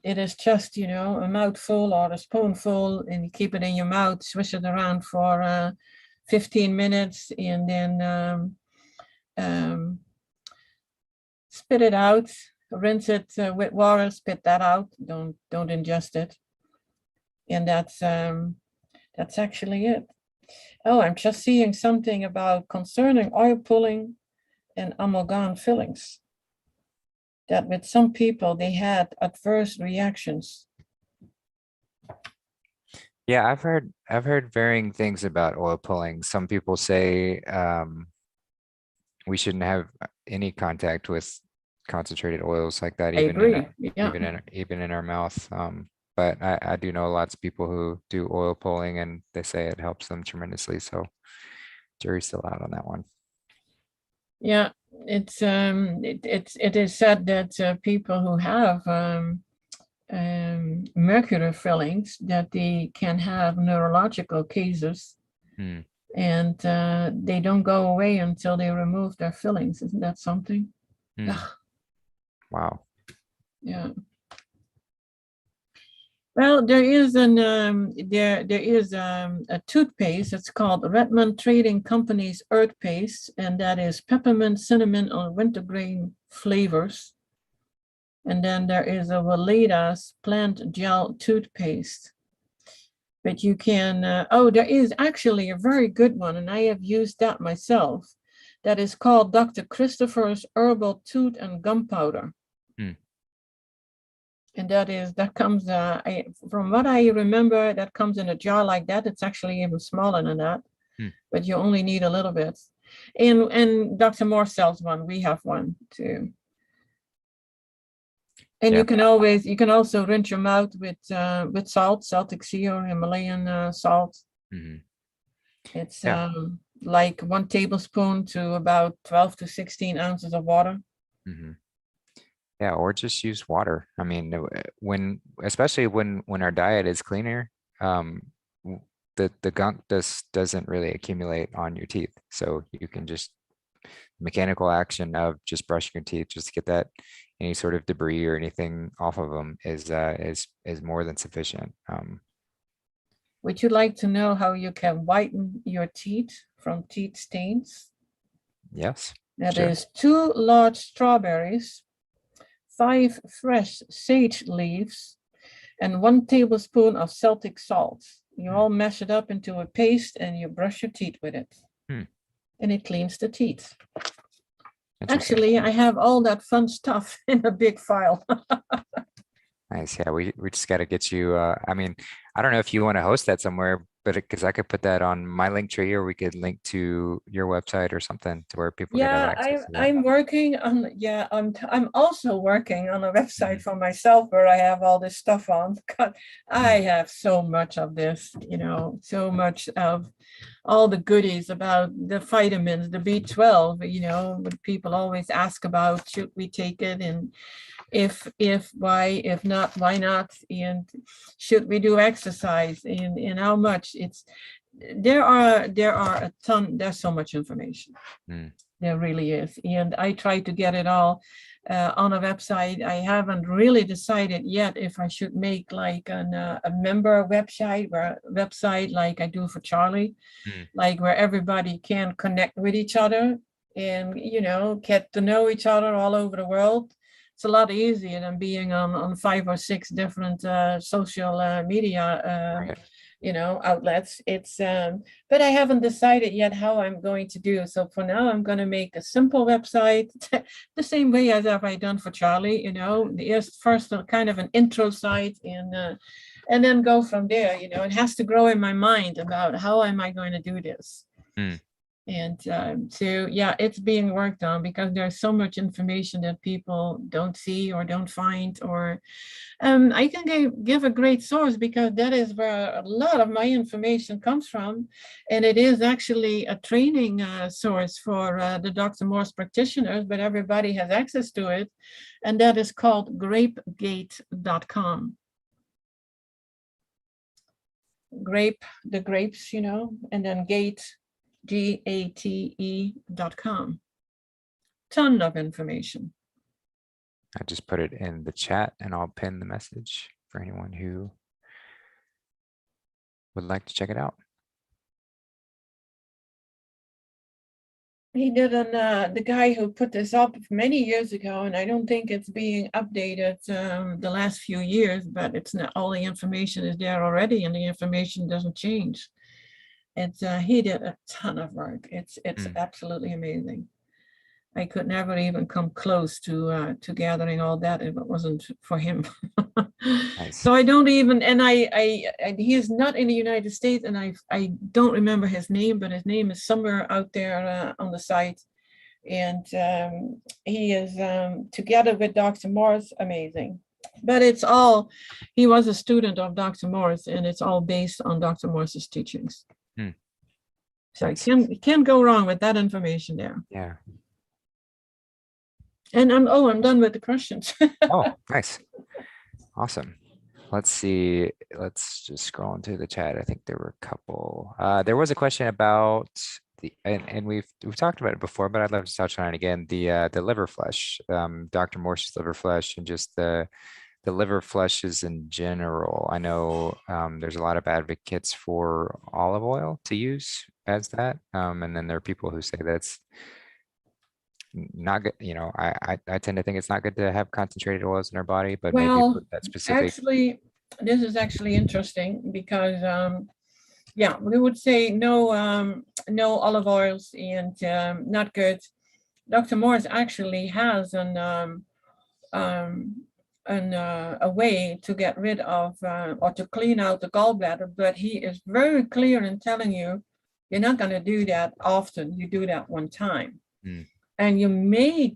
it is just, a mouthful or a spoonful, and you keep it in your mouth, swish it around for 15 minutes, and then um, spit it out, rinse it with water, spit that out. Don't ingest it. And that's actually it. Oh, I'm just seeing something about concerning oil pulling and amalgam fillings, that with some people they had adverse reactions. yeah, I've heard varying things about oil pulling. Some people say we shouldn't have any contact with concentrated oils like that, I agree. Yeah. even in our mouth. But I do know lots of people who do oil pulling, and they say it helps them tremendously. So jury's still out on that one. Yeah, it is said that people who have mercury fillings, that they can have neurological cases, Hmm. and they don't go away until they remove their fillings. Isn't that something? Hmm. Ugh, Wow. yeah. Well, there is a toothpaste. It's called Redmond Trading Company's Earth Paste, and that is peppermint, cinnamon, or wintergreen flavors. And then there is a Valida's plant gel toothpaste. But you can, there is actually a very good one, and I have used that myself. That is called Dr. Christopher's Herbal Tooth and Gum Powder. Hmm. And that comes, from what I remember, that comes in a jar like that. It's actually even smaller than that, Hmm. but you only need a little bit. And Dr. Morse sells one. We have one too. And Yeah. you can also rinse your mouth with salt, Celtic sea or Himalayan salt. Hmm. It's Yeah. like 1 tablespoon to about 12 to 16 ounces of water. Hmm. Yeah, or just use water. I mean, especially when our diet is cleaner, um, the gunk doesn't really accumulate on your teeth. So you can just mechanical action of just brushing your teeth just to get that any sort of debris or anything off of them is more than sufficient. Would you like to know how you can whiten your teeth from teeth stains? Yes, That sure. is 2 large strawberries, 5 fresh sage leaves, and 1 tablespoon of Celtic salt. You Hmm. all mash it up into a paste and you brush your teeth with it. Hmm. And it cleans the teeth. Interesting. Actually, I have all that fun stuff in a big file. Nice. Yeah, we just got to get you. I mean, I don't know if you want to host that somewhere, but because I could put that on my link tree, or we could link to your website or something to where people could have Yeah, access to that. I'm working on, yeah, I'm also working on a website Mhm. for myself where I have all this stuff on. God, I Hmm. have so much of this, so much of all the goodies about the vitamins, the B12, what people always ask about, should we take it? And if, why, if not, why not? And should we do exercise? And how much? there are a ton, there's so much information. Mm. There really is. And I try to get it all on a website. I haven't really decided yet if I should make like a member website like I do for Charlie, like where everybody can connect with each other and, you know, get to know each other all over the world. It's a lot easier than being on 5 or 6 different social media Right. you know, outlets. It's but I haven't decided yet how I'm going to do. So for now, I'm going to make a simple website the same way as I've done for Charlie, you know, first a kind of an intro site and then go from there. You know, it has to grow in my mind about how am I going to do this. Mm. And so, yeah, it's being worked on because there's so much information that people don't see or don't find, or I can give a great source because that is where a lot of my information comes from. And it is actually a training source for the Dr. Morse practitioners, but everybody has access to it. And that is called grapegate.com. Grape, the grapes, you know, and then gate, GATE.com. Ton of information. I just put it in the chat and I'll pin the message for anyone who would like to check it out. He did the guy who put this up many years ago, and I don't think it's being updated the last few years, but it's not, all the information is there already and the information doesn't change. It's he did a ton of work. It's absolutely amazing. I could never even come close to gathering all that if it wasn't for him. Nice. So I don't even, and he is not in the United States, and I don't remember his name, but his name is somewhere out there on the site. And he is together with Dr. Morse, amazing. But it's all, he was a student of Dr. Morse, and it's all based on Dr. Morse's teachings. So Nice. you can't go wrong with that information there. Yeah. And I'm done with the questions. Oh, nice. Awesome. Let's see. Let's just scroll into the chat. I think there were a couple. There was a question about the, and we've talked about it before, but I'd love to touch on it again. The liver flesh, Dr. Morse's liver flesh, and just the liver flushes in general. I know there's a lot of advocates for olive oil to use as that, and then there are people who say that's not good. You know, I tend to think it's not good to have concentrated oils in our body, but maybe Well, that specific. actually, this is actually interesting because yeah, we would say no olive oils and not good. Dr. Morse actually has a way to get rid of or to clean out the gallbladder, but he is very clear in telling you you're not going to do that often. You do that one time. And you may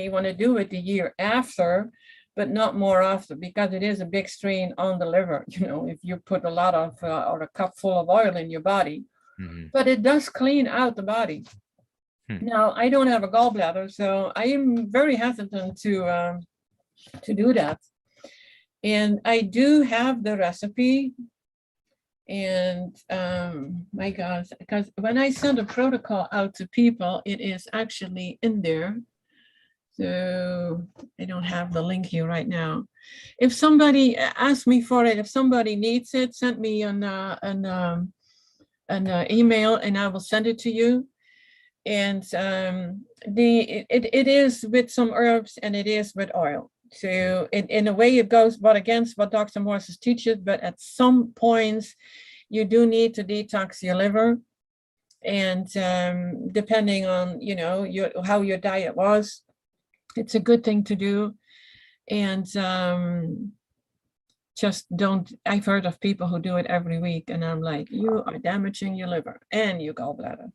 want to do it the year after, but not more often, because it is a big strain on the liver. You know, if you put a lot of or a cup full of oil in your body, but it does clean out the body. Now, I don't have a gallbladder, so I am very hesitant to do that. And I do have the recipe. And my gosh, because when I send a protocol out to people, it is actually in there. So I don't have the link here right now. If somebody asks me for it, if somebody needs it, send me an email and I will send it to you. And it is with some herbs and it is with oil. So in a way it goes against what Dr. Morse teaches, but at some points you do need to detox your liver. And depending on, you know, how your diet was, it's a good thing to do. And just don't, I've heard of people who do it every week and I'm like, you are damaging your liver and your gallbladder.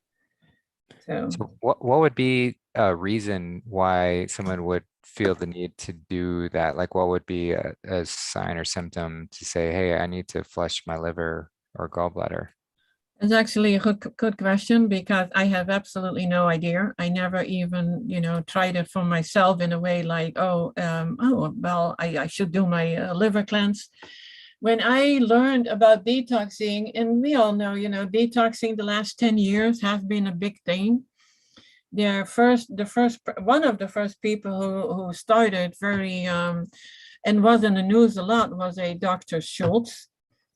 So what would be a reason why someone would feel the need to do that? Like what would be a sign or symptom to say, hey, I need to flush my liver or gallbladder? It's actually a good question because I have absolutely no idea. I never even, you know, tried it for myself in a way like, well, I should do my liver cleanse. When I learned about detoxing, and we all know, detoxing the last 10 years has been a big thing. One of the first people who started very and was in the news a lot was a Dr. Schultz.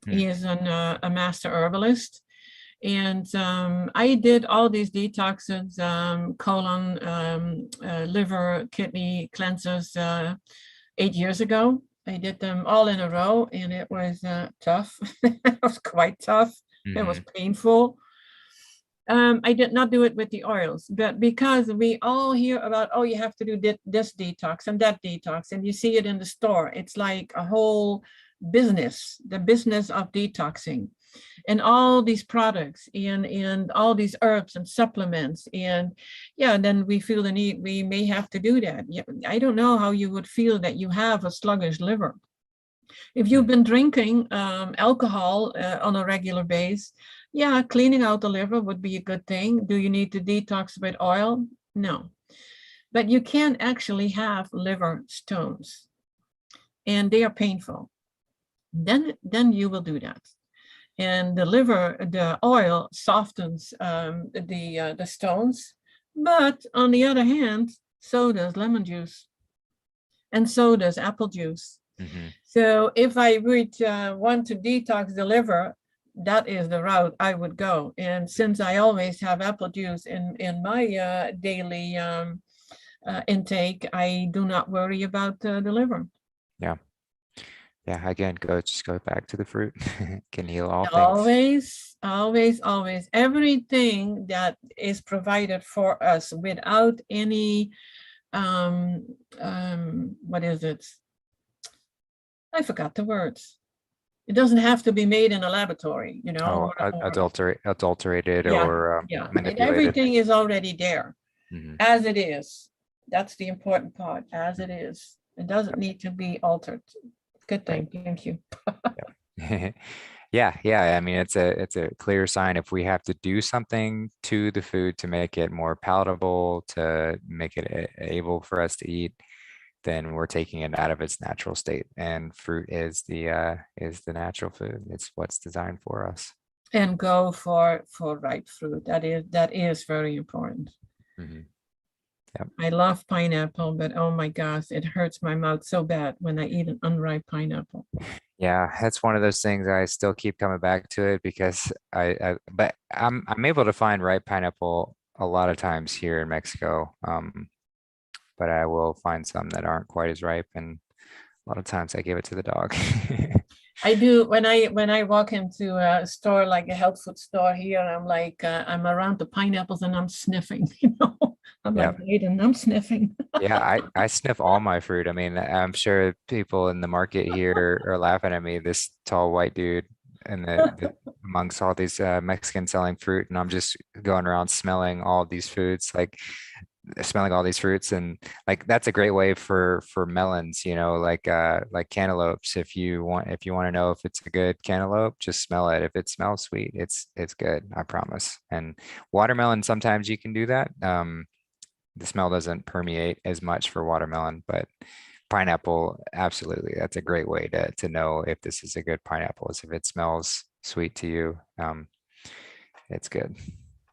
He is a master herbalist. And I did all these detoxes, colon, liver, kidney cleanses 8 years ago. I did them all in a row, and it was tough. It was quite tough. It was painful. I did not do it with the oils, but because we all hear about, oh, you have to do this detox and that detox, and you see it in the store. It's like a whole business, the business of detoxing, and all these products and all these herbs and supplements. And yeah, then we feel the need, we may have to do that. Yeah, I don't know how you would feel that you have a sluggish liver. If you've been drinking alcohol on a regular basis, yeah, cleaning out the liver would be a good thing. Do you need to detox with oil? No. But you can actually have liver stones, and they are painful. Then you will do that. And the oil softens the stones. But on the other hand, so does lemon juice. And so does apple juice. So if I would want to detox the liver, that is the route I would go. And since I always have apple juice in my daily intake, I do not worry about the liver. Yeah. Yeah. Again, just go back to the fruit. Can heal all things. Always. Everything that is provided for us without any, what is it? I forgot the words. It doesn't have to be made in a laboratory, adulterated yeah, or manipulated. Everything is already there as it is. That's the important part, as it is. It doesn't need to be altered. Good thing. Right. Thank you. Yeah. I mean, it's a clear sign if we have to do something to the food to make it more palatable, to make it able for us to eat, then we're taking it out of its natural state. And fruit is the natural food. It's what's designed for us. And go for ripe fruit. That is very important. Yep. I love pineapple, but oh my gosh, it hurts my mouth so bad when I eat an unripe pineapple. Yeah, that's one of those things I still keep coming back to it because but I'm able to find ripe pineapple a lot of times here in Mexico. But I will find some that aren't quite as ripe, and a lot of times I give it to the dog. I do when I walk into a store like a health food store here. I'm like I'm around the pineapples and I'm sniffing. I'm like, wait, and I'm sniffing. Yeah, I sniff all my fruit. I mean, I'm sure people in the market here are laughing at me. This tall white dude and amongst all these Mexicans selling fruit, and I'm just going around smelling all these foods, like smelling all these fruits. And like that's a great way for melons, like cantaloupes. If you want to know if it's a good cantaloupe, just smell it. If it smells sweet, it's good, I promise. And watermelon, sometimes you can do that. The smell doesn't permeate as much for watermelon, but pineapple, absolutely, that's a great way to know if this is a good pineapple, is if it smells sweet to you. It's good.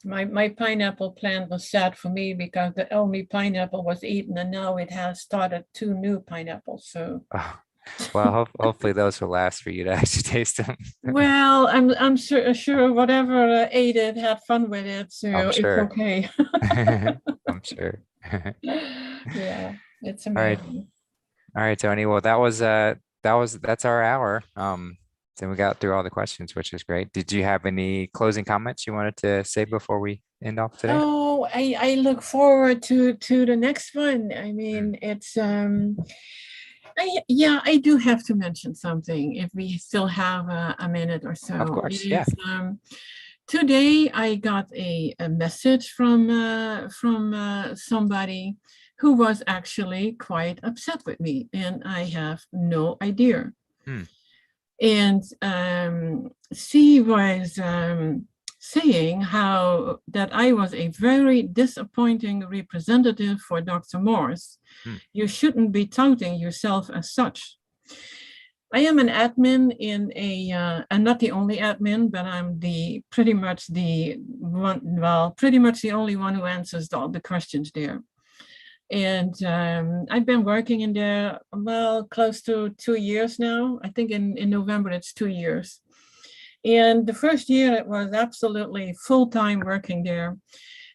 My pineapple plant was sad for me because the only pineapple was eaten, and now it has started 2 new pineapples. So, well, hopefully those will last for you to actually taste them. Well, I'm sure whatever ate it had fun with it, so it's okay. I'm sure. Yeah, it's amazing. All right, Toni. Well, that's our hour. Then we got through all the questions, which is great. Did you have any closing comments you wanted to say before we end off today? Oh, I look forward to the next one. I mean, it's I do have to mention something if we still have a minute or so. Of course, yeah. Today I got a message from somebody who was actually quite upset with me, and I have no idea. And she was saying how that I was a very disappointing representative for Dr. Morse. You shouldn't be touting yourself as such. I am an admin in I'm not the only admin, but I'm pretty much the only one who answers all the questions there. And I've been working in there, well, close to 2 years now. I think in November, it's 2 years. And the first year, it was absolutely full-time working there.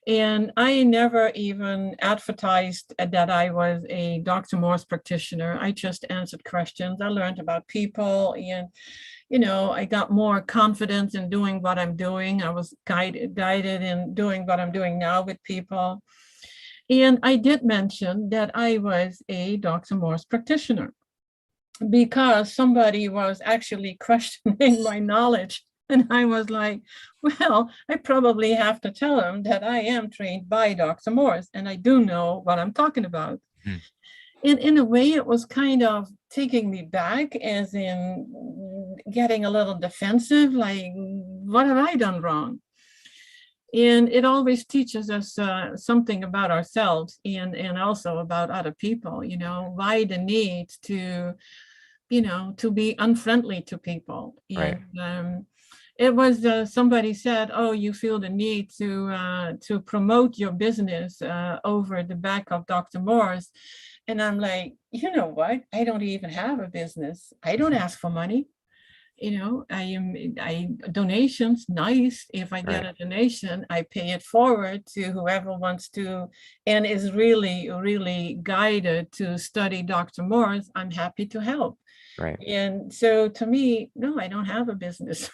And I never even advertised that I was a Dr. Morse practitioner. I just answered questions. I learned about people, and I got more confidence in doing what I'm doing. I was guided in doing what I'm doing now with people. And I did mention that I was a Dr. Morse practitioner because somebody was actually questioning my knowledge. And I was like, well, I probably have to tell them that I am trained by Dr. Morse and I do know what I'm talking about. Hmm. In a way, it was kind of taking me back, as in getting a little defensive, like, what have I done wrong? And it always teaches us something about ourselves and also about other people, why the need to be unfriendly to people. Right. And it was somebody said, oh, you feel the need to promote your business over the back of Dr. Morse. And I'm like, you know what? I don't even have a business. I don't ask for money. I donations, nice. If I get Right. a donation, I pay it forward to whoever wants to and is really, really guided to study Dr. Morse. I'm happy to help. Right. And so to me, no, I don't have a business.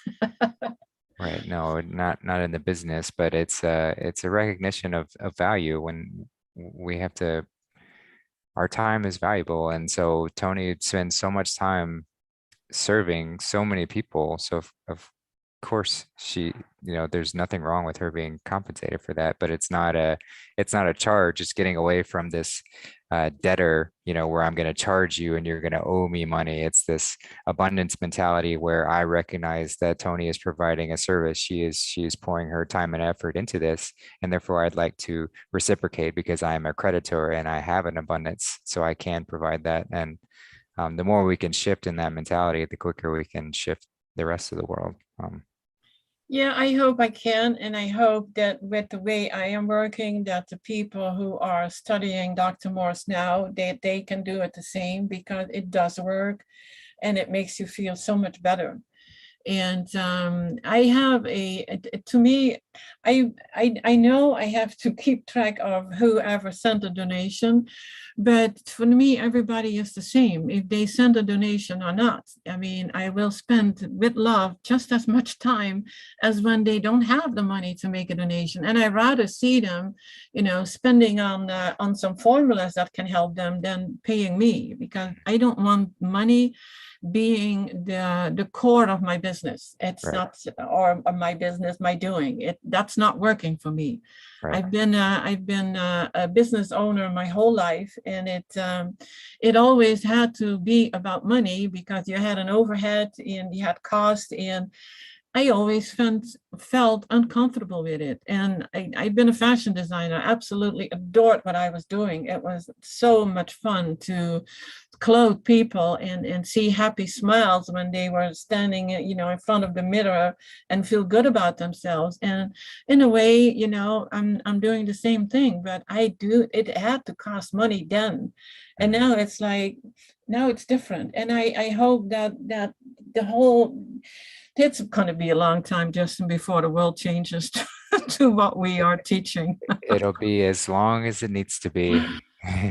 Right. No, not in the business, but it's a recognition of value when we have to, our time is valuable. And so Toni spends so much time serving so many people. So of course she, there's nothing wrong with her being compensated for that, but it's not a charge. It's getting away from this debtor, where I'm going to charge you and you're going to owe me money. It's this abundance mentality where I recognize that Toni is providing a service. She is pouring her time and effort into this, and therefore I'd like to reciprocate because I am a creditor and I have an abundance, so I can provide that. And the more we can shift in that mentality, the quicker we can shift the rest of the world. Yeah, I hope I can. And I hope that with the way I am working, that the people who are studying Dr. Morse now, they can do it the same, because it does work and it makes you feel so much better. And I have to me, I know I have to keep track of whoever sent a donation, but for me, everybody is the same, if they send a donation or not. I mean, I will spend with love just as much time as when they don't have the money to make a donation. And I rather see them, spending on some formulas that can help them than paying me, because I don't want money being the core of my business. It's Right. not, or my business, my doing it. That's not working for me. Right. I've been a business owner my whole life, and it always had to be about money, because you had an overhead and you had cost, and I always felt uncomfortable with it. And I've been a fashion designer, absolutely adored what I was doing. It was so much fun to clothe people and see happy smiles when they were standing, in front of the mirror and feel good about themselves. And in a way, I'm doing the same thing, but it had to cost money then. And now it's like, now it's different. And I hope that the whole, it's going to be a long time, Justin, before the world changes to what we are teaching. It'll be as long as it needs to be.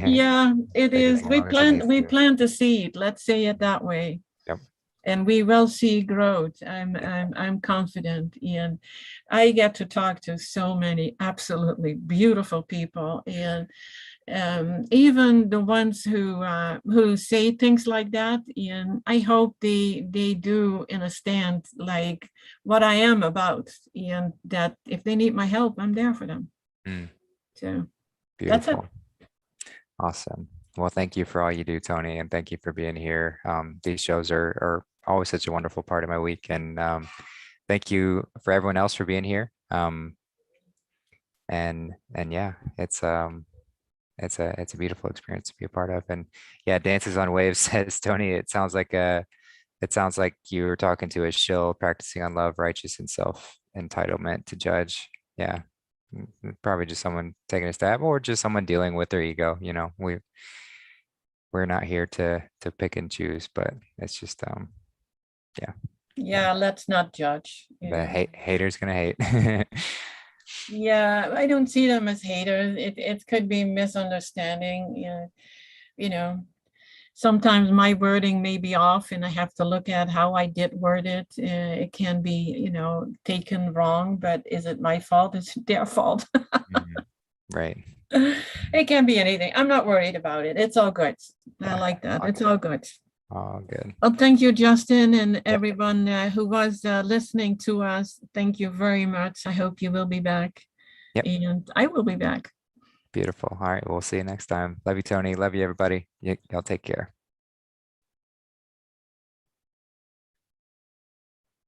Yeah, it Like as is. We long as it needs to. plant the seed, let's say it that way. Yep. And we will see growth. I'm confident. And I get to talk to so many absolutely beautiful people, and even the ones who say things like that. And I hope they do understand like what I am about, and that if they need my help, I'm there for them. Mm, So that's it. beautiful. Awesome. Well, thank you for all you do, Toni, and thank you for being here. These shows are always such a wonderful part of my week, and thank you for everyone else for being here. And yeah, it's a beautiful experience to be a part of. And yeah, Dances on Waves says, Toni, it sounds like it sounds like you were talking to a shill practicing on love, righteous, and self-entitlement to judge. Yeah. Probably just someone taking a stab or just someone dealing with their ego. We're not here to pick and choose, but it's just yeah. Yeah, let's not judge. The hater's gonna hate. Yeah, I don't see them as haters. It could be misunderstanding. You know, sometimes my wording may be off and I have to look at how I did word it. It can be, taken wrong, but is it my fault? It's their fault. Mhm. Right. It can be anything. I'm not worried about it. It's all good. I Yeah. like that. All It's good. all good. All good. Well, thank you, Justin, and Yep. everyone who was listening to us. Thank you very much. I hope you will be back, Yep. and I will be back. Beautiful. All right. We'll see you next time. Love you, Tony. Love you, everybody. Y'all take care.